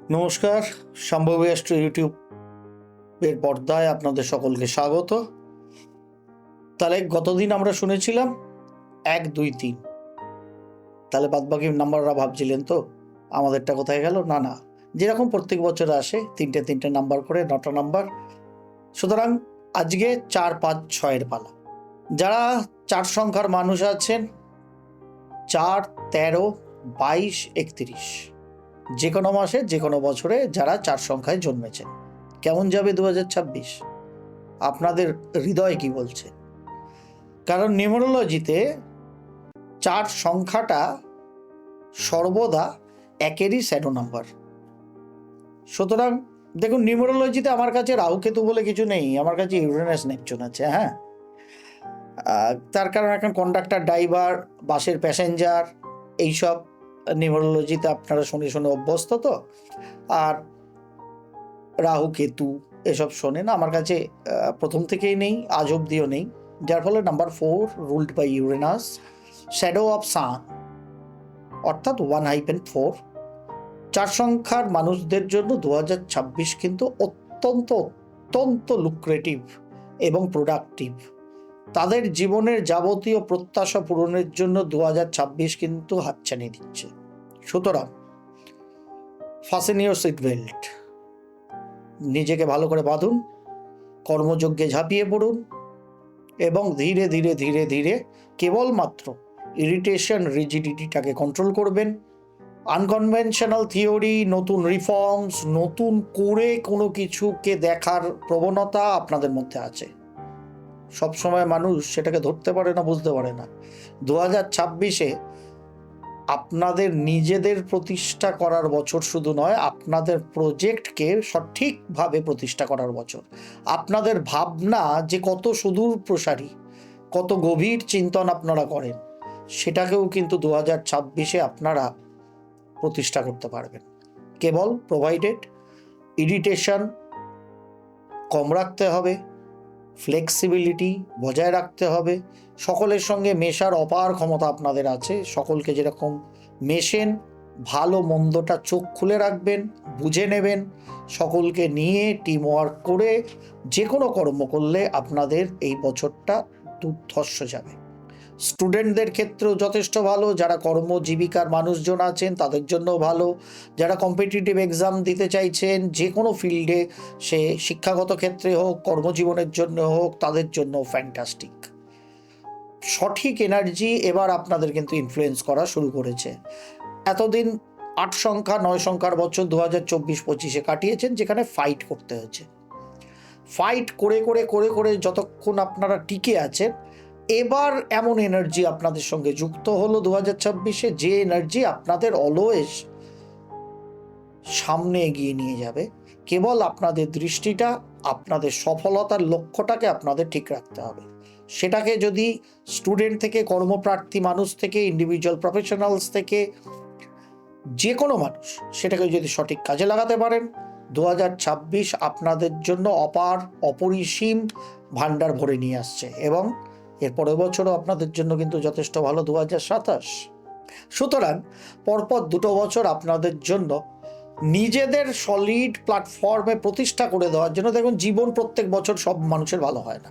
নমস্কার, সম্ভবী অ্যাস্ট্রো ইউটিউবের পর্দায় আপনাদের সকলকে স্বাগত। তাহলে গতদিন আমরা শুনেছিলাম 1, 2, 3। তাহলে বাদবাকি নাম্বাররা ভাবছিলেন তো আমাদেরটা কোথায় গেল? না না, যেরকম প্রত্যেক বছর আসে তিনটে তিনটে নাম্বার করে 9টা নাম্বার। সুতরাং আজকে 4, 5, 6-এর পালা। যারা 4 সংখ্যার মানুষ আছেন, 4, 13, 22, 31, যে কোনো মাসে যে কোনো বছরে যারা 4 সংখ্যায় জন্মেছেন, কেমন যাবে 2026? আপনাদের হৃদয় কি বলছে? কারণ নিউমেরোলজিতে 4 সংখ্যাটা সর্বদা একেরই শ্যাডো নাম্বার। সুতরাং দেখুন, নিউমেরোলজিতে আমার কাছে রাহুকেতু বলে কিছু নেই, আমার কাছে ইউরেনাস নেপচুন আছে। হ্যাঁ, তার কারণ এখন কন্ডাক্টর, ড্রাইভার, বাসের প্যাসেঞ্জার, এইসব নিউমেরোলজিতে আপনারা শুনে শুনে অভ্যস্ত তো। আর রাহু কেতু এসব শোনেন, আমার কাছে প্রথম থেকেই নেই, আজ অব্দিও নেই। যার ফলে number 4 ruled by Uranus, shadow of sun, অর্থাৎ 1-4। 4 সংখ্যার মানুষদের জন্য 2026 কিন্তু অত্যন্ত অত্যন্ত লুক্রেটিভ এবং প্রোডাক্টিভ। তাদের জীবনের যাবতীয় প্রত্যাশা পূরণের জন্য 2026 কিন্তু হাতছানি দিচ্ছে। সুতরাং ফাস্টেন ইওর সিট বেল্ট, নিজেকে ভালো করে বাঁধুন, কর্মযজ্ঞে ঝাঁপিয়ে পড়ুন এবং ধীরে ধীরে ধীরে ধীরে কেবলমাত্র ইরিটেশন, রিজিডিটিটাকে কন্ট্রোল করবেন। আনকনভেনশনাল থিওরি, নতুন রিফর্মস, নতুন করে কোনো কিছুকে দেখার প্রবণতা আপনাদের মধ্যে আছে। সবসময় মানুষ সেটাকে ধরতে পারে না, বুঝতে পারে না। 2026-এ আপনাদের নিজেদের প্রতিষ্ঠা করার বছর শুধু নয়, আপনাদের প্রজেক্টকে সঠিকভাবে প্রতিষ্ঠা করার বছর। আপনাদের ভাবনা যে কত সুদূর প্রসারী, কত গভীর চিন্তন আপনারা করেন, সেটাকেও কিন্তু 2026-এ আপনারা প্রতিষ্ঠা করতে পারবেন। কেবল প্রোভাইডেড ইরিটেশন কম রাখতে হবে, ফ্লেক্সিবিলিটি বজায় রাখতে হবে, সকলের সঙ্গে মেশার অপার ক্ষমতা আপনাদের আছে। সকলকে যেরকম মেশেন, ভালো মন্দটা চোখ খুলে রাখবেন, বুঝে নেবেন, সকলকে নিয়ে টিম ওয়ার্ক করে যে কোনো কর্ম করলে আপনাদের এই বছরটা দুর্ধর্ষ যাবে। স্টুডেন্টদের ক্ষেত্রেও যথেষ্ট ভালো, যারা কর্মজীবিকার মানুষজন আছেন তাদের জন্য ভালো, যারা কম্পিটিটিভ এক্সাম দিতে চাইছেন যে কোনো ফিল্ডে, সে শিক্ষাগত ক্ষেত্রে হোক, কর্মজীবনের জন্য হোক, তাদের জন্য ফ্যান্টাস্টিক। সঠিক এনার্জি এবার আপনাদের কিন্তু ইনফ্লুয়েন্স করা শুরু করেছে। এতদিন 8 সংখ্যা 9 সংখ্যার বছর 2024-25-এ কাটিয়েছেন, যেখানে ফাইট করতে হয়েছে। ফাইট করে করে করে করে যতক্ষণ আপনারা টিকে আছেন, এবার এমন এনার্জি আপনাদের সঙ্গে যুক্ত হলো 2026-এ, যে এনার্জি আপনাদের অলওয়েজ সামনে এগিয়ে নিয়ে যাবে। কেবল আপনাদের দৃষ্টিটা, আপনাদের সফলতার লক্ষ্যটাকে আপনাদের ঠিক রাখতে হবে। সেটাকে যদি স্টুডেন্ট থেকে, কর্মপ্রার্থী মানুষ থেকে, ইন্ডিভিজুয়াল প্রফেশনালস থেকে, যে কোনো মানুষ সেটাকে যদি সঠিক কাজে লাগাতে পারেন, 2026 আপনাদের জন্য অপার অপরিসীম ভাণ্ডার ভরে নিয়ে আসছে। এবং এর পরের বছরও আপনাদের জন্য কিন্তু যথেষ্ট ভালো 2027। সুতরাং পরপর 2 বছর আপনাদের জন্য নিজেদের সলিড প্ল্যাটফর্মে প্রতিষ্ঠা করে দেওয়ার জন্য। দেখুন, জীবন প্রত্যেক বছর সব মানুষের ভালো হয় না,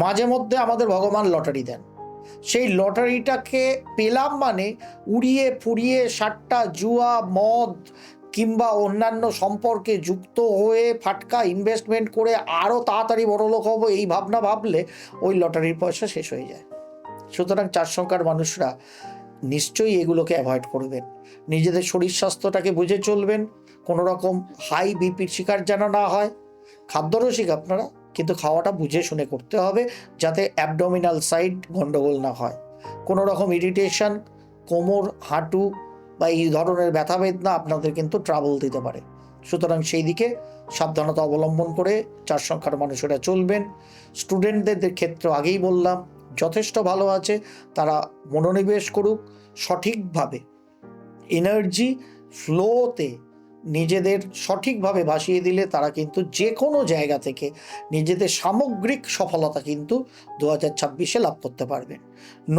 মাঝে মধ্যে আমাদের ভগবান লটারি দেন। সেই লটারিটাকে পেলাম মানে উড়িয়ে ফুরিয়ে সাট্টা, জুয়া, মদ কিংবা অন্যান্য সম্পর্কে যুক্ত হয়ে ফাটকা ইনভেস্টমেন্ট করে আরও তাড়াতাড়ি বড়লোক হব, এই ভাবনা ভাবলে ওই লটারির পয়সা শেষ হয়ে যায়। সুতরাং 4 সংখ্যার মানুষরা নিশ্চয়ই এগুলোকে অ্যাভয়েড করবেন। নিজেদের শরীর স্বাস্থ্যটাকে বুঝে চলবেন, কোনো রকম হাই বিপির শিকার যেন না হয়। খাদ্যরসিক আপনারা, কিন্তু খাওয়াটা বুঝে শুনে করতে হবে, যাতে অ্যাবডোমিনাল সাইড গন্ডগোল না হয়। কোনো রকম ইরিটেশন, কোমর, হাঁটু বা এই ধরনের ব্যথা বেদনা আপনাদের কিন্তু ট্রাবল দিতে পারে। সুতরাং সেই দিকে সাবধানতা অবলম্বন করে 4 সংখ্যার মানুষেরা চলবেন। স্টুডেন্টদের ক্ষেত্রে আগেই বললাম যথেষ্ট ভালো আছে, তারা মনোনিবেশ করুক সঠিকভাবে, এনার্জি ফ্লোতে নিজেদের সঠিকভাবে ভাসিয়ে দিলে তারা কিন্তু যে কোনো জায়গা থেকে নিজেদের সামগ্রিক সফলতা কিন্তু 2026-এ লাভ করতে পারবেন।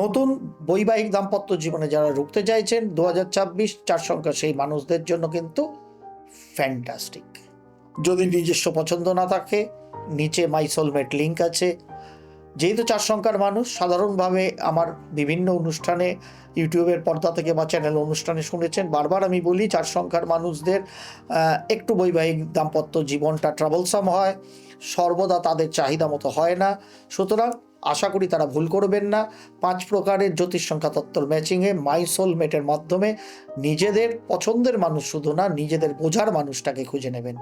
নতুন বৈবাহিক দাম্পত্য জীবনে যারা রুখতে চাইছেন, 2026 4 সংখ্যা সেই মানুষদের জন্য কিন্তু ফ্যান্টাস্টিক। যদি নিজস্ব পছন্দ না থাকে, নিচে মাই সোলমেট লিঙ্ক আছে। যেহেতু 4 সংখ্যার মানুষ, সাধারণভাবে আমার বিভিন্ন অনুষ্ঠানে ইউটিউবের পর্দা থেকে বা চ্যানেল অনুষ্ঠানে শুনেছেন, বারবার আমি বলি 4 সংখ্যার মানুষদের একটু বৈবাহিক দাম্পত্য জীবনটা ট্রাবলসাম হয়, সর্বদা তাদের চাহিদা মতো হয় না। সুতরাং আশা করি তারা ভুল করবেন না। 5 প্রকারের জ্যোতিষ সংখ্যা তত্ত্বর ম্যাচিংয়ে মাই সোলমেটের মাধ্যমে নিজেদের পছন্দের মানুষ শুধু না, নিজেদের বোঝার মানুষটাকে খুঁজে নেবেন।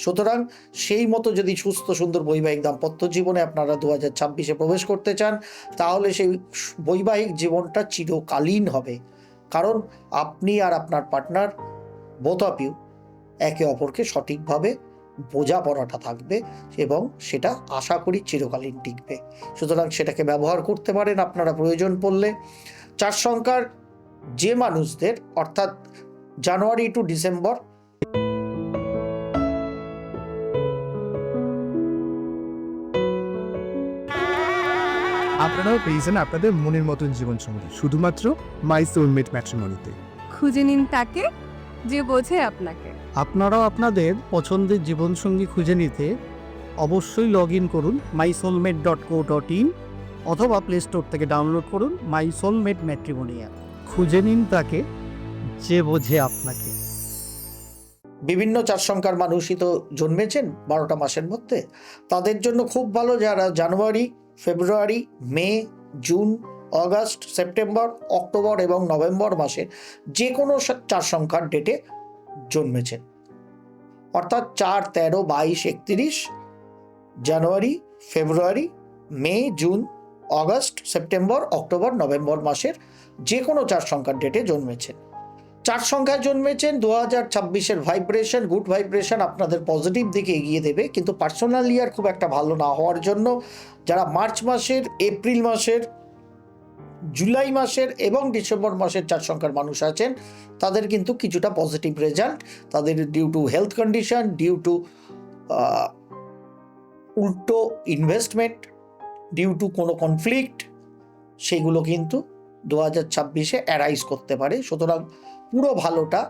সুতরাং সেই মতো যদি সুস্থ সুন্দর বৈবাহিক দাম্পত্য জীবনে আপনারা 2026-এ প্রবেশ করতে চান, তাহলে সেই বৈবাহিক জীবনটা চিরকালীন হবে। কারণ আপনি আর আপনার পার্টনার, বোথ অফ ইউ, একে অপরকে সঠিকভাবে বোঝাপড়াটা থাকবে এবং সেটা আশা করি চিরকালীন টিকবে। সুতরাং সেটাকে ব্যবহার করতে পারেন আপনারা প্রয়োজন পড়লে। 4 সংখ্যার যে মানুষদের, অর্থাৎ জানুয়ারি টু ডিসেম্বর, আপনারাও পেয়েছেন আপনাদের মনের মতন জীবনসঙ্গী শুধুমাত্র মাই সোলমেট ম্যাট্রিমনিতে। খুঁজে নিন তাকে যে বোঝে আপনাকে। আপনারাও আপনাদের পছন্দের জীবনসঙ্গী খুঁজে নিতে অবশ্যই লগ ইন করুন mysoulmate.co.in অথবা প্লে স্টোর থেকে ডাউনলোড করুন মাই সোলমেট ম্যাট্রিমনি অ্যাপ। খুঁজে নিন তাকে যে বোঝে আপনাকে। বিভিন্ন 4 সংখ্যার মানুষই তো জন্মেছেন 12টা মাসের মধ্যে। তাদের জন্য খুব ভালো যারা জানুয়ারি, ফেব্রুয়ারি, মে, জুন, অগাস্ট, সেপ্টেম্বর, অক্টোবর এবং নভেম্বর মাসে যে কোনো 4 সংখ্যার ডেটে জন্মেছেন। অর্থাৎ 4, 13, 22, 31, জানুয়ারি, ফেব্রুয়ারি, মে, জুন, অগাস্ট, সেপ্টেম্বর, অক্টোবর, নভেম্বর মাসের যে কোনো 4 সংখ্যার ডেটে জন্মেছেন। 4 সংখ্যায় জন্মেছেন, 2026-এর ভাইব্রেশন, গুড ভাইব্রেশন আপনাদের পজিটিভ দিকে এগিয়ে দেবে। কিন্তু পার্সোনাল ইয়ার খুব একটা ভালো না হওয়ার জন্য যারা মার্চ মাসের, এপ্রিল মাসের, জুলাই মাসের এবং ডিসেম্বর মাসের 4 সংখ্যার মানুষ আছেন, তাদের কিন্তু কিছুটা পজিটিভ রেজাল্ট, তাদের due to health condition, due to উল্টো ইনভেস্টমেন্ট, ডিউ টু কোনো কনফ্লিক্ট, সেইগুলো কিন্তু 2026-এ অ্যারাইজ করতে পারে। সুতরাং পুরো ভালোটা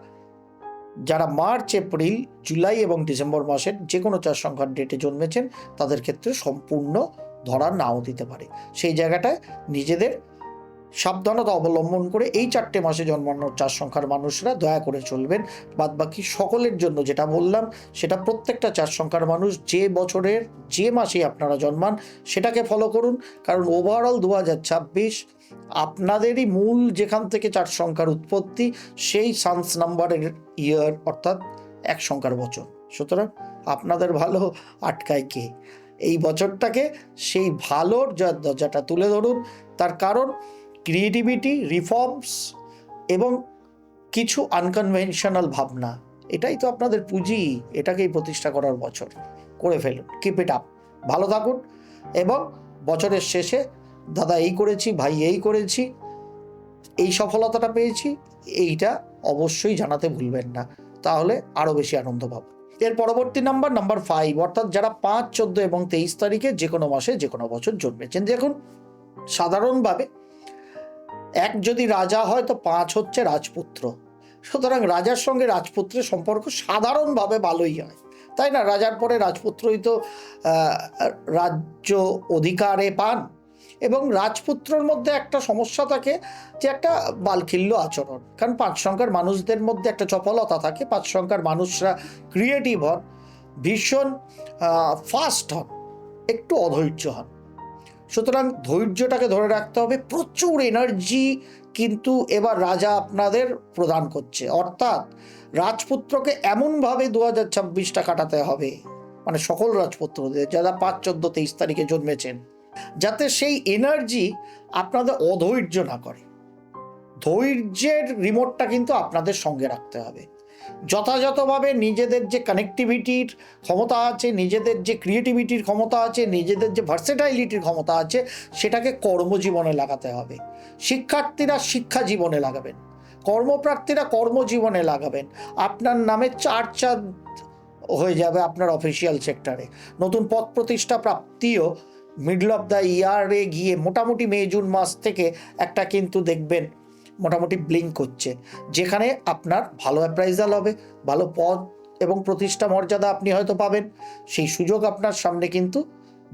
যারা মার্চ, এপ্রিল, জুলাই এবং ডিসেম্বর মাসের যে কোনো 4 সংখ্যার ডেটে জন্মেছেন তাদের ক্ষেত্রে সম্পূর্ণ ধরা নাও দিতে পারে। সেই জায়গাটায় নিজেদের সাবধানতা অবলম্বন করে এই 4টে মাসে জন্মানোর 4 সংখ্যার মানুষরা দয়া করে চলবেন। বাদবাকি সকলের জন্য যেটা বললাম সেটা প্রত্যেকটা 4 সংখ্যার মানুষ যে বছরের যে মাসে আপনারা জন্মান সেটাকে ফলো করুন। কারণ ওভারঅল 2026 আপনাদেরই মূল যেখান থেকে 4 সংখ্যার উৎপত্তি, সেই সানস নাম্বারের ইয়ার, অর্থাৎ 1 সংখ্যার বছর। সুতরাং আপনাদের ভালো আটকায় কে? এই বছরটাকে সেই ভালোর দরজাটা তুলে ধরুন। তার কারণ ক্রিয়েটিভিটি, রিফর্মস এবং কিছু আনকনভেনশনাল ভাবনা, এটাই তো আপনাদের পুঁজি। এটাকেই প্রতিষ্ঠা করার বছর, করে ফেলুন। কিপ ইট আপ, ভালো থাকুন এবং বছরের শেষে দাদা এই করেছি, ভাই এই করেছি, এই সফলতাটা পেয়েছি, এইটা অবশ্যই জানাতে ভুলবেন না, তাহলে আরও বেশি আনন্দ পাবো। এর পরবর্তী নাম্বার 5, অর্থাৎ যারা 5, 14 এবং 23 তারিখে যে কোনো মাসে যে কোনো বছর জন্মেছেন। দেখুন, সাধারণভাবে 1 যদি রাজা হয় তো 5 হচ্ছে রাজপুত্র। সুতরাং রাজার সঙ্গে রাজপুত্রের সম্পর্ক সাধারণভাবে ভালোই হয়, তাই না? রাজার পরে রাজপুত্রই তো রাজ্য অধিকারে পান। এবং রাজপুত্রর মধ্যে একটা সমস্যা থাকে যে একটা বালখিল্য আচরণ, কারণ 5 সংখ্যার মানুষদের মধ্যে একটা চপলতা থাকে। 5 সংখ্যার মানুষরা ক্রিয়েটিভ হন, ভীষণ ফাস্ট হন, একটু অধৈর্য হন। সুতরাং ধৈর্যটাকে ধরে রাখতে হবে। প্রচুর এনার্জি কিন্তু এবার রাজা আপনাদের প্রদান করছে, অর্থাৎ রাজপুত্রকে এমনভাবে 2026টা কাটাতে হবে, মানে সকল রাজপুত্রদের যারা 5, 14, 23 তারিখে জন্মেছেন, যাতে সেই এনার্জি আপনাদের অধৈর্য না করে। ধৈর্যের রিমোটটা কিন্তু আপনাদের সঙ্গে রাখতে হবে। যথাযথভাবে নিজেদের যে কানেক্টিভিটির ক্ষমতা আছে, নিজেদের যে ক্রিয়েটিভিটির ক্ষমতা আছে, নিজেদের যে ভার্সেটাইলিটির ক্ষমতা আছে, সেটাকে কর্মজীবনে লাগাতে হবে। শিক্ষার্থীরা শিক্ষা জীবনে লাগাবেন, কর্মপ্রার্থীরা কর্মজীবনে লাগাবেন। আপনার নামে 4 চাঁদ হয়ে যাবে আপনার অফিসিয়াল সেক্টরে। নতুন পদ প্রতিষ্ঠা প্রাপ্তিও মিডল অফ দ্য ইয়ারে গিয়ে মোটামুটি মে, জুন মাস থেকে একটা কিন্তু দেখবেন মোটামুটি ব্লিঙ্ক হচ্ছে, যেখানে আপনার ভালো অ্যাপ্রাইজাল হবে, ভালো পদ এবং প্রতিষ্ঠা মর্যাদা আপনি হয়তো পাবেন, সেই সুযোগ আপনার সামনে কিন্তু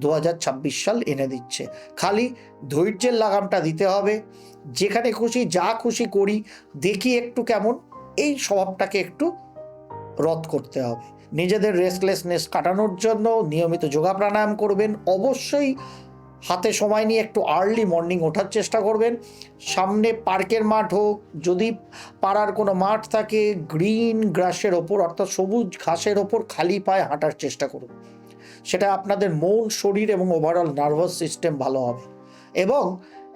2026 সাল এনে দিচ্ছে। খালি ধৈর্যের লাগামটা দিতে হবে, যেখানে খুশি যা খুশি করি, দেখি একটু কেমন, এই স্বভাবটাকে একটু রদ করতে হবে। নিজেদের রেস্টলেসনেস কাটানোর জন্য নিয়মিত যোগা প্রাণায়াম করবেন, অবশ্যই হাতে সময় নিয়ে একটু আর্লি মর্নিং ওঠার চেষ্টা করবেন। সামনে পার্কের মাঠ হোক, যদি পাড়ার কোনো মাঠ থাকে, গ্রিন গ্রাসের ওপর অর্থাৎ সবুজ ঘাসের ওপর খালি পায়ে হাঁটার চেষ্টা করুন। সেটা আপনাদের মন, শরীর এবং ওভারঅল নার্ভাস সিস্টেম ভালো হবে। এবং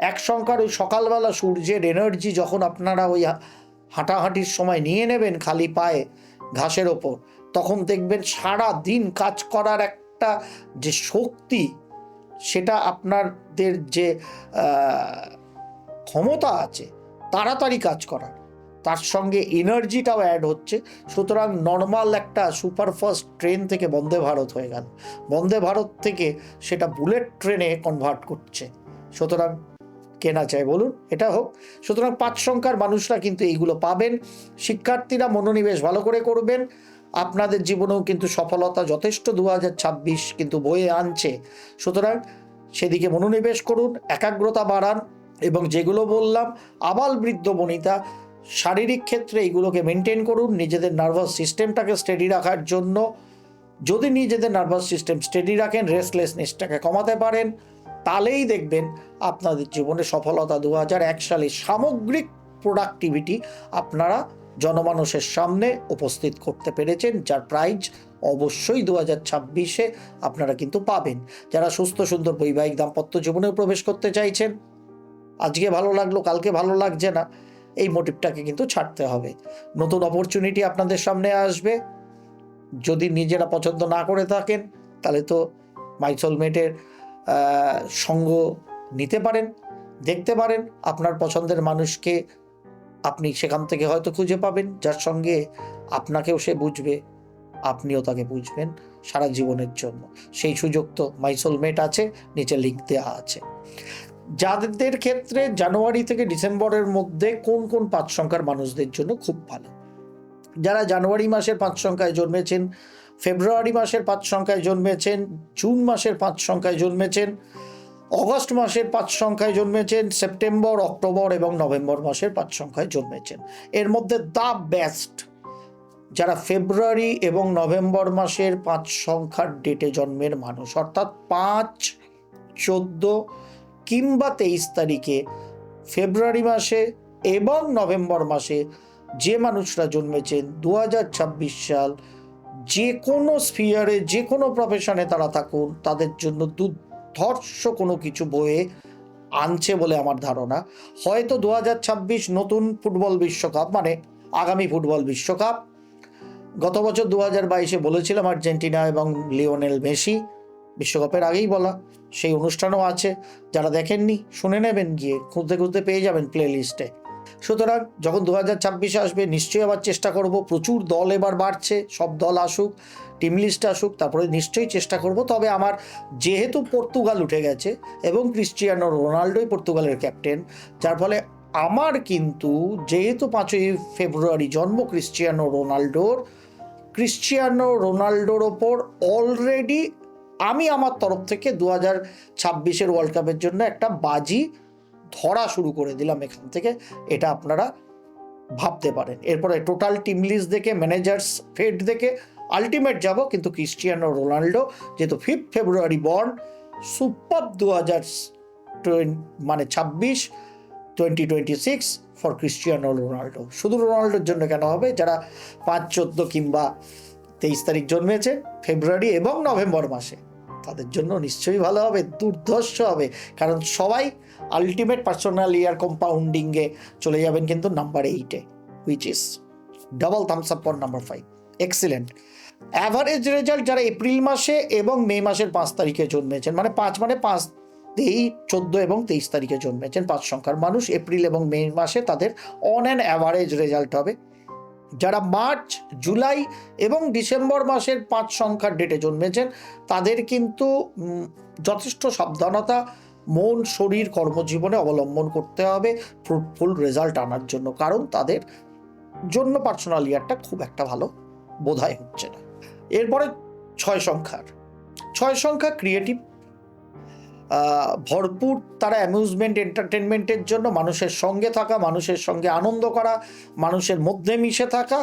এক সংখ্যার ওই সকালবেলা সূর্যের এনার্জি যখন আপনারা ওই হাঁটাহাঁটির সময় নিয়ে নেবেন খালি পায়ে ঘাসের ওপর, তখন দেখবেন সারা দিন কাজ করার একটা যে শক্তি, সেটা আপনাদের যে ক্ষমতা আছে তাড়াতাড়ি কাজ করার, তার সঙ্গে এনার্জিটাও অ্যাড হচ্ছে। সুতরাং নর্মাল একটা সুপারফাস্ট ট্রেন থেকে বন্দে ভারত হয়ে গেল, বন্দে ভারত থেকে সেটা বুলেট ট্রেনে কনভার্ট করছে। সুতরাং কেনা চাই বলুন, এটা হোক। সুতরাং 5 সংখ্যার মানুষরা কিন্তু এইগুলো পাবেন। শিক্ষার্থীরা মনোনিবেশ ভালো করে করবেন, আপনাদের জীবনেও কিন্তু সফলতা যথেষ্ট 2026 কিন্তু বয়ে আনছে। সুতরাং সেদিকে মনোনিবেশ করুন, একাগ্রতা বাড়ান, এবং যেগুলো বললাম আবাল বৃদ্ধ বনিতা শারীরিক ক্ষেত্রে এইগুলোকে মেনটেন করুন। নিজেদের নার্ভাস সিস্টেমটাকে স্টেডি রাখার জন্য, যদি নিজেদের নার্ভাস সিস্টেম স্টেডি রাখেন, রেস্টলেসনেসটাকে কমাতে পারেন, তাহলেই দেখবেন আপনাদের জীবনে সফলতা 2001 সালে সামগ্রিক প্রোডাক্টিভিটি আপনারা জনমানুষের সামনে উপস্থিত করতে পেরেছেন, যার প্রাইজ অবশ্যই 2026-এ আপনারা কিন্তু পাবেন। যারা সুস্থ সুন্দর বৈবাহিক দাম্পত্য জীবনেও প্রবেশ করতে চাইছেন, আজকে ভালো লাগলো কালকে ভালো লাগছে না, এই মোটিভটাকে কিন্তু ছাড়তে হবে। নতুন অপরচুনিটি আপনাদের সামনে আসবে, যদি নিজেরা পছন্দ না করে থাকেন তাহলে তো মাই সোলমেটের সঙ্গ নিতে পারেন, দেখতে পারেন, আপনার পছন্দের মানুষকে আপনি সেখান থেকে হয়তো খুঁজে পাবেন, যার সঙ্গে আপনাকেও সে বুঝবে, আপনিও তাকে বুঝবেন সারা জীবনের জন্য। সেই সুযোগ তো মাই সোলমেট আছে, নিচে লিঙ্ক দেওয়া আছে। যাদের ক্ষেত্রে জানুয়ারি থেকে ডিসেম্বরের মধ্যে কোন কোন 5 সংখ্যার মানুষদের জন্য খুব ভালো, যারা জানুয়ারি মাসের 5 সংখ্যায় জন্মেছেন, ফেব্রুয়ারি মাসের 5 সংখ্যায় জন্মেছেন, জুন মাসের 5 সংখ্যায় জন্মেছেন, অগস্ট মাসের 5 সংখ্যায় জন্মেছেন, সেপ্টেম্বর, অক্টোবর এবং নভেম্বর মাসের 5 সংখ্যায় জন্মেছেন। এর মধ্যে দ্য বেস্ট যারা ফেব্রুয়ারি এবং নভেম্বর মাসের 5 সংখ্যার ডেটে জন্মের মানুষ, অর্থাৎ 5, 14 কিংবা 23 তারিখে ফেব্রুয়ারি মাসে এবং নভেম্বর মাসে যে মানুষরা জন্মেছেন, 2026 সাল যে কোনো স্ফিয়ারে, যে কোনো প্রফেশনে তারা থাকুন, তাদের জন্য দুর্ধর্ষ কোনো কিছু বয়ে আনছে বলে আমার ধারণা। হয়তো 2026 নতুন ফুটবল বিশ্বকাপ, মানে আগামী ফুটবল বিশ্বকাপ, গত বছর 2022-এ বলেছিলাম আর্জেন্টিনা এবং লিওনেল মেসি, বিশ্বকাপের আগেই বলা, সেই অনুষ্ঠানও আছে। যারা দেখেননি শুনে নেবেন, গিয়ে খুঁজতে খুঁজতে পেয়ে যাবেন প্লে লিস্টে। সুতরাং যখন 2026 আসবে নিশ্চয়ই আবার চেষ্টা করব, প্রচুর দল এবার বাড়ছে, সব দল আসুক, টিম লিস্ট আসুক, তারপরে নিশ্চয়ই চেষ্টা করব। তবে আমার যেহেতু পর্তুগাল উঠে গেছে এবং ক্রিস্টিয়ানো রোনাল্ডোই পর্তুগালের ক্যাপ্টেন, যার ফলে আমার কিন্তু যেহেতু 5ই ফেব্রুয়ারি জন্ম ক্রিস্টিয়ানো রোনাল্ডোর ওপর অলরেডি আমি আমার তরফ থেকে 2026-এর ওয়ার্ল্ড কাপের জন্য একটা বাজি ধরা শুরু করে দিলাম এখান থেকে, এটা আপনারা ভাবতে পারেন। এরপরে টোটাল টিম লিস্ট দেখে, ম্যানেজার্স ফেড দেখে আলটিমেট যাব, কিন্তু ক্রিস্টিয়ানো রোনাল্ডো যেহেতু 5 ফেব্রুয়ারি born, super 2026 for Cristiano Ronaldo. শুধু রোনাল্ডোর জন্য কেন হবে, যারা 5, 14 কিংবা 23 তারিখ জন্মেছে ফেব্রুয়ারি এবং নভেম্বর মাসে, তাদের জন্য নিশ্চয়ই ভালো হবে, দুর্ধর্ষ হবে, কারণ সবাই আলটিমেট পার্সোনাল ইয়ার কম্পাউন্ডিংয়ে চলে যাবেন কিন্তু নাম্বার 8-এ, which is double thumbs up for number 5। Excellent average result যারা এপ্রিল মাসে এবং মে মাসের 5 তারিখে জন্মেছেন, মানে 5 14 এবং 23 তারিখে জন্মেছেন 5 সংখ্যার মানুষ, এপ্রিল এবং মে মাসে তাদের অন অ্যান অ্যাভারেজ রেজাল্ট হবে। যারা মার্চ, জুলাই এবং ডিসেম্বর মাসের 5 সংখ্যার ডেটে জন্মেছেন, তাদের কিন্তু যথেষ্ট সাবধানতা মন, শরীর, কর্মজীবনে অবলম্বন করতে হবে ফ্রুটফুল রেজাল্ট আনার জন্য, কারণ তাদের জন্য পার্সোনাল ইয়ারটা খুব একটা ভালো বোধহয় হচ্ছে না। এরপরে 6 সংখ্যার 6 সংখ্যা ক্রিয়েটিভ, ভরপুর তারা অ্যামিউজমেন্ট এন্টারটেনমেন্টের জন্য মানুষের সঙ্গে থাকা, মানুষের সঙ্গে আনন্দ করা, মানুষের মধ্যে মিশে থাকা,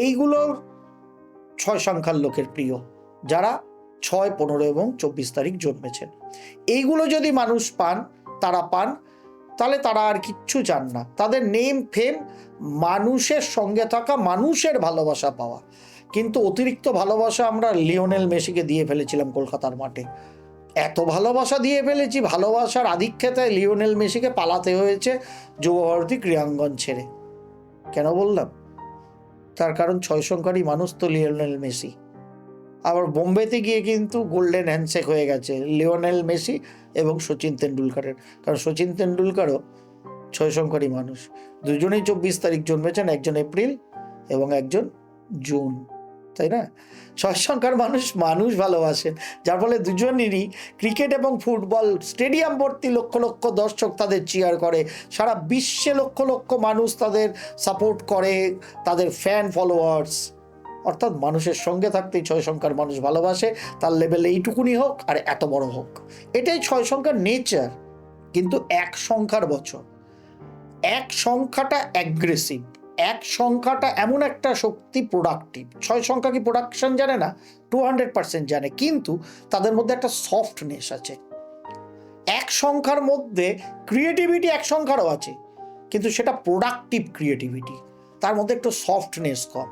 এইগুলো 6 সংখ্যার লোকের প্রিয়, যারা 6, 15 এবং 24 তারিখ জন্মেছেন। এইগুলো যদি মানুষ পান, তাহলে তারা আর কিচ্ছু চান না। তাদের নেম ফেম, মানুষের সঙ্গে থাকা, মানুষের ভালোবাসা পাওয়া। কিন্তু অতিরিক্ত ভালোবাসা আমরা লিওনেল মেসিকে দিয়ে ফেলেছিলাম কলকাতার মাঠে। এত ভালোবাসা দিয়ে ফেলেছি, ভালোবাসার আধিক্যতায় লিওনেল মেসিকে পালাতে হয়েছে যুবভারতী ক্রীড়াঙ্গন ছেড়ে। কেন বললাম? তার কারণ 6 সংখ্যারই মানুষ তো লিওনেল মেসি। আবার বোম্বেতে গিয়ে কিন্তু গোল্ডেন হ্যান্ডশেক হয়ে গেছে লিওনেল মেসি এবং সচিন তেন্ডুলকারের, কারণ সচিন তেন্ডুলকারও 6 সংখ্যারই মানুষ। দুজনেই 24 তারিখ জন্মেছেন, একজন এপ্রিল এবং একজন জুন, তাই না? 6 সংখ্যার মানুষ ভালোবাসেন, যার ফলে দুজনেরই ক্রিকেট এবং ফুটবল স্টেডিয়াম ভর্তি লক্ষ লক্ষ দর্শক তাদের চিয়ার করে, সারা বিশ্বে লক্ষ লক্ষ মানুষ তাদের সাপোর্ট করে, তাদের ফ্যান ফলোয়ার্স। অর্থাৎ মানুষের সঙ্গে থাকতেই 6 সংখ্যার মানুষ ভালোবাসে, তার লেভেল এইটুকুনি হোক আর এত বড় হোক, এটাই 6 সংখ্যার নেচার। কিন্তু 1 সংখ্যার বছর, 1 সংখ্যাটা অ্যাগ্রেসিভ, 1 সংখ্যাটা এমন একটা শক্তি, প্রোডাক্টিভ। 6 সংখ্যা কি প্রোডাকশন জানে না? 200% জানে, কিন্তু তাদের মধ্যে একটা সফটনেস আছে। 1 সংখ্যার মধ্যে ক্রিয়েটিভিটি 1 সংখ্যারও আছে, কিন্তু সেটা প্রোডাক্টিভ ক্রিয়েটিভিটি, তার মধ্যে একটু সফটনেস কম।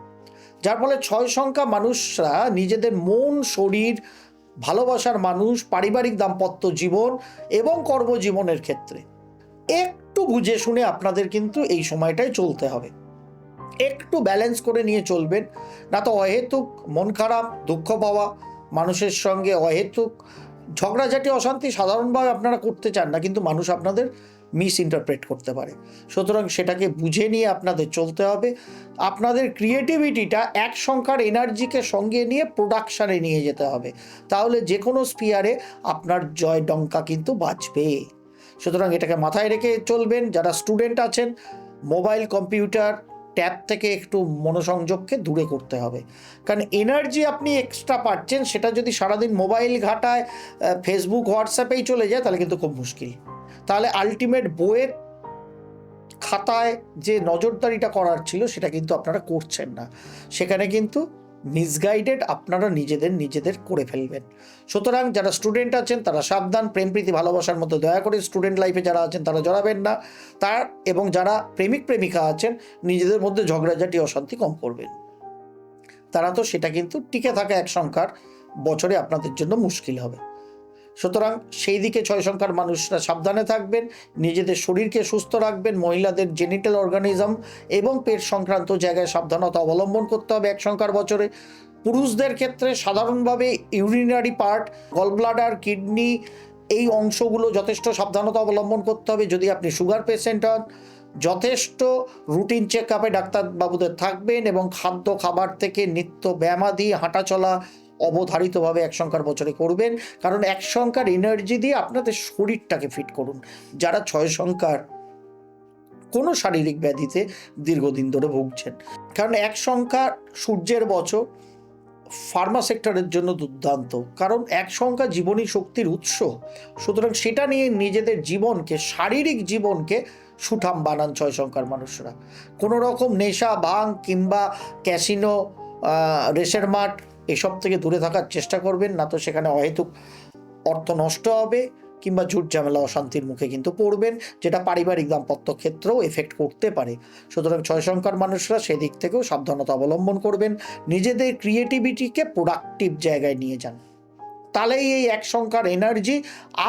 যার ফলে 6 সংখ্যা মানুষরা নিজেদের মন, শরীর, ভালোবাসার মানুষ, পারিবারিক দাম্পত্য জীবন এবং কর্মজীবনের ক্ষেত্রে একটু বুঝে শুনে আপনাদের কিন্তু এই সময়টায় চলতে হবে। একটু ব্যালেন্স করে নিয়ে চলবেন, না তো অহেতুক মন খারাপ, দুঃখ পাওয়া, মানুষের সঙ্গে অহেতুক ঝগড়াঝাটি, অশান্তি সাধারণভাবে আপনারা করতে চান না, কিন্তু মানুষ আপনাদের মিস ইন্টারপ্রেট করতে পারে। সুতরাং সেটাকে বুঝে নিয়ে আপনাদের চলতে হবে। আপনাদের ক্রিয়েটিভিটিটা 1 সংখ্যার এনার্জিকে সঙ্গে নিয়ে প্রোডাকশানে নিয়ে যেতে হবে, তাহলে যে কোনো স্পিয়ারে আপনার জয় ডঙ্কা কিন্তু বাজবে। সুতরাং এটাকে মাথায় রেখে চলবেন। যারা স্টুডেন্ট আছেন, মোবাইল, কম্পিউটার, ট্যাব থেকে একটু মনোসংযোগকে দূরে করতে হবে, কারণ এনার্জি আপনি এক্সট্রা পাচ্ছেন, সেটা যদি সারাদিন মোবাইল ঘাটায়, ফেসবুক, হোয়াটসঅ্যাপেই চলে যায়, তাহলে কিন্তু খুব মুশকিল। তাহলে আলটিমেট বইয়ের খাতায় যে নজরদারিটা করার ছিল সেটা কিন্তু আপনারা করছেন না, সেখানে কিন্তু মিসগাইডেড আপনারা নিজেদের করে ফেলবেন। সুতরাং যারা স্টুডেন্ট আছেন তারা সাবধান, প্রেম প্রীতি ভালোবাসার মধ্যে দয়া করে স্টুডেন্ট লাইফে যারা আছেন তারা জড়াবেন না, এবং যারা প্রেমিক প্রেমিকা আছেন নিজেদের মধ্যে ঝগড়াঝাটি, অশান্তি কম করবেন। তারা তো সেটা কিন্তু টিকে থাকা 1 সংখ্যার বছরে আপনাদের জন্য মুশকিল হবে। সুতরাং সেই দিকে 6 সংখ্যার মানুষরা সাবধানে থাকবেন, নিজেদের শরীরকে সুস্থ রাখবেন, মহিলাদের জেনিটাল অর্গানিজম এবং পেট সংক্রান্ত জায়গায় সাবধানতা অবলম্বন করতে হবে 1 সংখ্যার বছরে। পুরুষদের ক্ষেত্রে সাধারণভাবে ইউরিনারি পার্ট, গলব্লাডার, কিডনি, এই অংশগুলো যথেষ্ট সাবধানতা অবলম্বন করতে হবে। যদি আপনি সুগার পেশেন্ট হন, যথেষ্ট রুটিন চেক আপে ডাক্তারবাবুদের থাকবেন এবং খাবার থেকে নিত্য ব্যায়ামাদি, হাঁটাচলা অবধারিতভাবে 1 সংখ্যার বছরে করবেন, কারণ 1 সংখ্যার এনার্জি দিয়ে আপনাদের শরীরটাকে ফিট করুন। যারা 6 সংখ্যার কোনো শারীরিক ব্যাধিতে দীর্ঘদিন ধরে ভুগছেন, কারণ 1 সংখ্যা সূর্যের বছর ফার্মা সেক্টরের জন্য দুর্দান্ত, কারণ 1 সংখ্যা জীবনী শক্তির উৎস। সুতরাং সেটা নিয়ে নিজেদের জীবনকে, শারীরিক জীবনকে সুঠাম বানান 6 সংখ্যার মানুষরা। কোনো রকম নেশা, ভাঙ কিংবা ক্যাসিনো, রেসের মাঠ, এসব থেকে দূরে থাকার চেষ্টা করবেন, না তো সেখানে অহেতুক অর্থ নষ্ট হবে কিংবা ঝুট ঝামেলা, অশান্তির মুখে কিন্তু পড়বেন, যেটা পারিবারিক দাম্পত্য ক্ষেত্রেও এফেক্ট করতে পারে। সুতরাং 6 সংখ্যার মানুষরা সেদিক থেকেও সাবধানতা অবলম্বন করবেন, নিজেদের ক্রিয়েটিভিটিকে প্রোডাক্টিভ জায়গায় নিয়ে যান, তাহলেই এই 1 সংখ্যার এনার্জি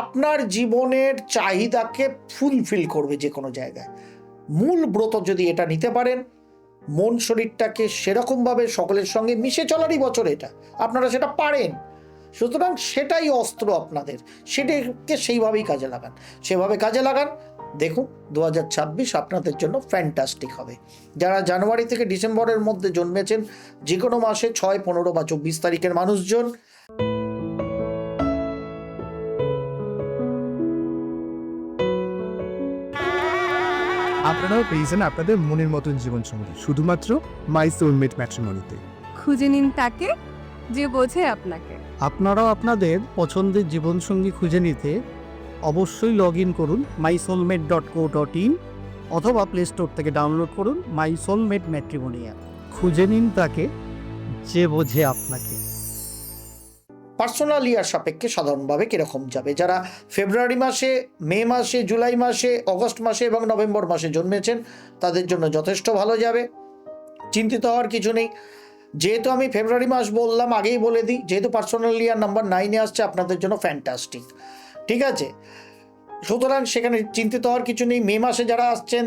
আপনার জীবনের চাহিদাকে ফুলফিল করবে যে কোনো জায়গায়। মূল ব্রত যদি এটা নিতে পারেন, মন শরীরটাকে সেরকমভাবে সকলের সঙ্গে মিশে চলারই বছর এটা, আপনারা সেটা পারেন। সুতরাং সেটাই অস্ত্র আপনাদের, সেটাকে সেইভাবেই কাজে লাগান, সেভাবে কাজে লাগান। দেখুন 2026 আপনাদের জন্য ফ্যান্টাস্টিক হবে। যারা জানুয়ারি থেকে ডিসেম্বরের মধ্যে জন্মেছেন, যে কোনো মাসে 6, 15 বা 24 তারিখের মানুষজন, আপনারাও পেয়েছেন আপনাদের মনের মতন জীবনসঙ্গী শুধুমাত্র মাই সোলমেট ম্যাট্রিমনিতে। খুঁজে নিন তাকে যে বোঝে আপনাকে। আপনারাও আপনাদের পছন্দের জীবনসঙ্গী খুঁজে নিতে অবশ্যই লগ ইন করুন mysoulmate.co.in অথবা প্লে স্টোর থেকে ডাউনলোড করুন মাই সোলমেট ম্যাট্রিমনি অ্যাপ। খুঁজে নিন তাকে যে বোঝে আপনাকে। পার্সোনাল ইয়ার সাপেক্ষে সাধারণভাবে কীরকম যাবে? যারা ফেব্রুয়ারি মাসে, মে মাসে, জুলাই মাসে, অগস্ট মাসে এবং নভেম্বর মাসে জন্মেছেন তাদের জন্য যথেষ্ট ভালো যাবে, চিন্তিত হওয়ার কিছু নেই। যেহেতু আমি ফেব্রুয়ারি মাস বললাম, আগেই বলে দিই, যেহেতু পার্সোনাল ইয়ার নাম্বার 9-এ আসছে, আপনাদের জন্য ফ্যান্টাস্টিক, ঠিক আছে? সুতরাং সেখানে চিন্তিত হওয়ার কিছু নেই। মে মাসে যারা আসছেন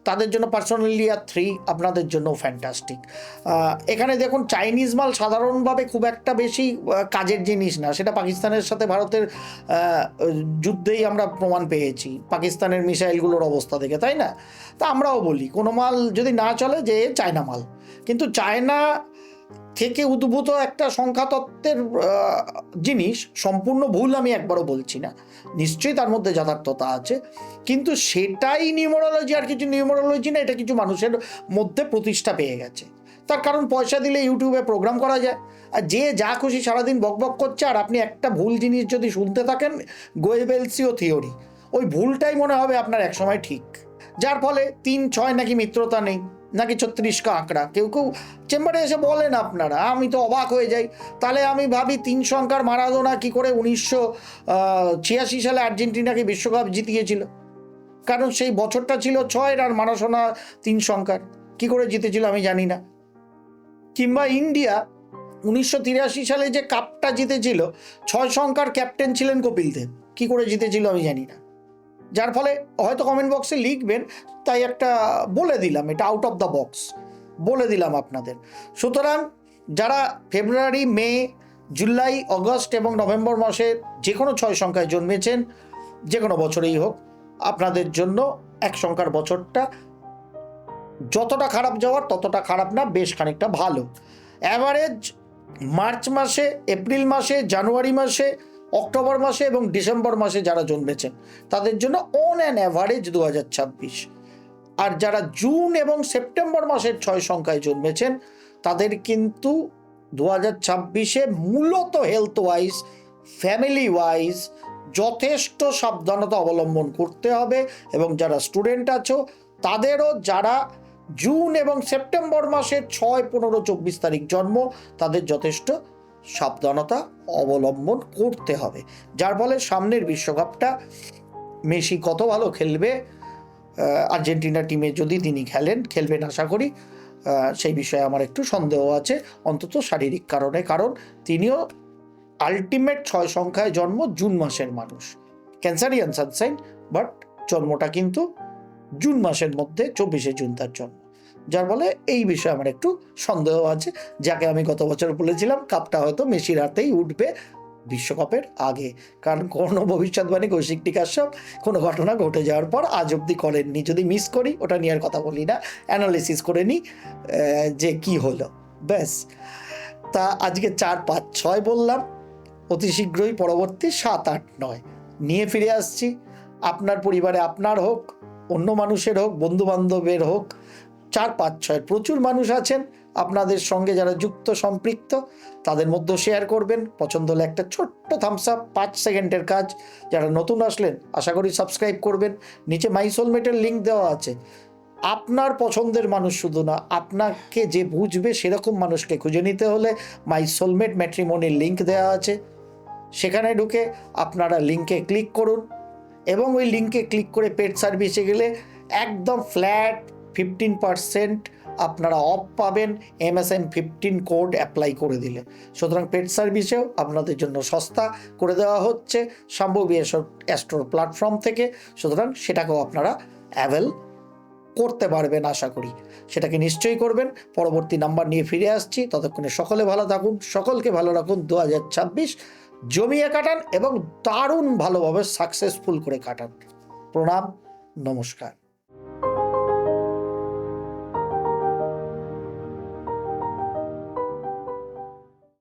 তাদের জন্য পার্সোনাল ইয়ার 3 আপনাদের জন্য ফ্যান্টাস্টিক। এখানে দেখুন, চাইনিজ মাল সাধারণভাবে খুব একটা বেশি কাজের জিনিস না, সেটা পাকিস্তানের সাথে ভারতের যুদ্ধেই আমরা প্রমাণ পেয়েছি, পাকিস্তানের মিসাইলগুলোর অবস্থা দেখে, তাই না? তা আমরাও বলি কোনো মাল যদি না চলে যে চায়না মাল, কিন্তু চায়না থেকে উদ্ভূত একটা সংখ্যাতত্ত্বের জিনিস সম্পূর্ণ ভুল আমি একবারও বলছি না, নিশ্চয়ই তার মধ্যে যথার্থতা আছে, কিন্তু সেটাই নিউমারোলজি আর কিছু নিউমারোলজি না, এটা কিছু মানুষের মধ্যে প্রতিষ্ঠা পেয়ে গেছে। তার কারণ পয়সা দিলে ইউটিউবে প্রোগ্রাম করা যায়, আর যে যা খুশি সারাদিন বকবক করছে, আর আপনি একটা ভুল জিনিস যদি শুনতে থাকেন, গোয়েবেলসীয় থিওরি, ওই ভুলটাই মনে হবে আপনার একসময় ঠিক, যার ফলে 3-6 নাকি মিত্রতা নেই, নাকি 36 কা আঁকড়া। কেউ কেউ চেম্বারে এসে বলেন আপনারা, আমি তো অবাক হয়ে যাই। তাহলে আমি ভাবি 3 সংখ্যার মারাদোনা কী করে 1986 সালে আর্জেন্টিনাকে বিশ্বকাপ জিতিয়েছিল? কারণ সেই বছরটা ছিল 6 আর মারাদোনা 3 সংখ্যার, কী করে জিতেছিল আমি জানি না। কিংবা ইন্ডিয়া 1983 সালে যে কাপটা জিতেছিল, 6 সংখ্যার ক্যাপ্টেন ছিলেন কপিল দেব, কী করে জিতেছিল আমি জানি না। যার ফলে হয়তো কমেন্ট বক্সে লিখবেন, তাই একটা বলে দিলাম, এটা আউট অফ দ্য বক্স বলে দিলাম আপনাদের। সুতরাং যারা ফেব্রুয়ারি, মে, জুলাই, অগস্ট এবং নভেম্বর মাসে যে কোনো 6 সংখ্যায় জন্মেছেন, যে কোনো বছরেই হোক, আপনাদের জন্য 1 সংখ্যার বছরটা যতটা খারাপ যাওয়ার ততটা খারাপ না, বেশ খানিকটা ভালো। অ্যাভারেজ মার্চ মাসে, এপ্রিল মাসে, জানুয়ারি মাসে, অক্টোবর মাসে এবং ডিসেম্বর মাসে যারা জন্মেছেন তাদের জন্য অন অ্যান অ্যাভারেজ 2026। আর যারা জুন এবং সেপ্টেম্বর মাসের 6 সংখ্যায় জন্মেছেন তাদের কিন্তু 2026-এ মূলত হেলথ ওয়াইজ, ফ্যামিলি ওয়াইজ যথেষ্ট সাবধানতা অবলম্বন করতে হবে। এবং যারা স্টুডেন্ট আছো তাদেরও, যারা জুন এবং সেপ্টেম্বর মাসের 6, 15, 24 তারিখ জন্ম, তাদের যথেষ্ট সাবধানতা অবলম্বন করতে হবে। যার ফলে সামনের বিশ্বকাপটা মেসি কত ভালো খেলবে, আর্জেন্টিনা টিমে যদি তিনি খেলবেন আশা করি, সেই বিষয়ে আমার একটু সন্দেহ আছে, অন্তত শারীরিক কারণে, কারণ তিনিও আলটিমেট 6 সংখ্যায় জন্ম, জুন মাসের মানুষ, ক্যান্সারিয়ান সানসাইন, বাট জন্মটা কিন্তু জুন মাসের মধ্যে, 24শে জুন তার জন্ম। যার ফলে এই বিষয়ে আমার একটু সন্দেহ আছে, যাকে আমি গত বছর বলেছিলাম কাপটা হয়তো মেসির হাতেই উঠবে বিশ্বকাপের আগে, কারণ কোনো ভবিষ্যৎবাণী কৌশিক টিকাশ্যপ কোনো ঘটনা ঘটে যাওয়ার পর আজ অবধি করেননি। যদি মিস করি ওটা নিয়ে আর কথা বলি না, অ্যানালিসিস করে নিই যে কি হলো, ব্যাস। তা আজকে 4, 5, 6 বললাম, অতি শীঘ্রই পরবর্তী 7, 8, 9 নিয়ে ফিরে আসছি। আপনার পরিবারে আপনার হোক, অন্য মানুষের হোক, বন্ধুবান্ধবের হোক, 4, 5, 6 প্রচুর মানুষ আছেন আপনাদের সঙ্গে যারা যুক্ত, সম্পৃক্ত, তাদের মধ্যে শেয়ার করবেন। পছন্দ হলে একটা ছোট্ট থামস আপ, 5 সেকেন্ডের কাজ। যারা নতুন আসলেন আশা করি সাবস্ক্রাইব করবেন। নিচে মাই সোলমেটের লিঙ্ক দেওয়া আছে। আপনার পছন্দের মানুষ শুধু না, আপনাকে যে বুঝবে সেরকম মানুষকে খুঁজে নিতে হলে মাই সোলমেট ম্যাট্রিমনির লিঙ্ক দেওয়া আছে, সেখানে ঢুকে আপনারা লিঙ্কে ক্লিক করুন এবং ওই লিঙ্কে ক্লিক করে পেড সার্ভিসে গেলে একদম ফ্ল্যাট 15% আপনারা অফ পাবেন, MSM 15 কোড অ্যাপ্লাই করে দিলে। সুতরাং পেড সার্ভিসেও আপনাদের জন্য সস্তা করে দেওয়া হচ্ছে সম্ভবী অ্যাস্ট্রো প্ল্যাটফর্ম থেকে। সুতরাং সেটাকেও আপনারা অ্যাভেল করতে পারবেন আশা করি, সেটাকে নিশ্চয়ই করবেন। পরবর্তী নাম্বার নিয়ে ফিরে আসছি, ততক্ষণে সকলে ভালো থাকুন, সকলকে ভালো রাখুন। 2026 জমিয়ে কাটান এবং দারুণ ভালোভাবে সাকসেসফুল করে কাটান। প্রণাম, নমস্কার।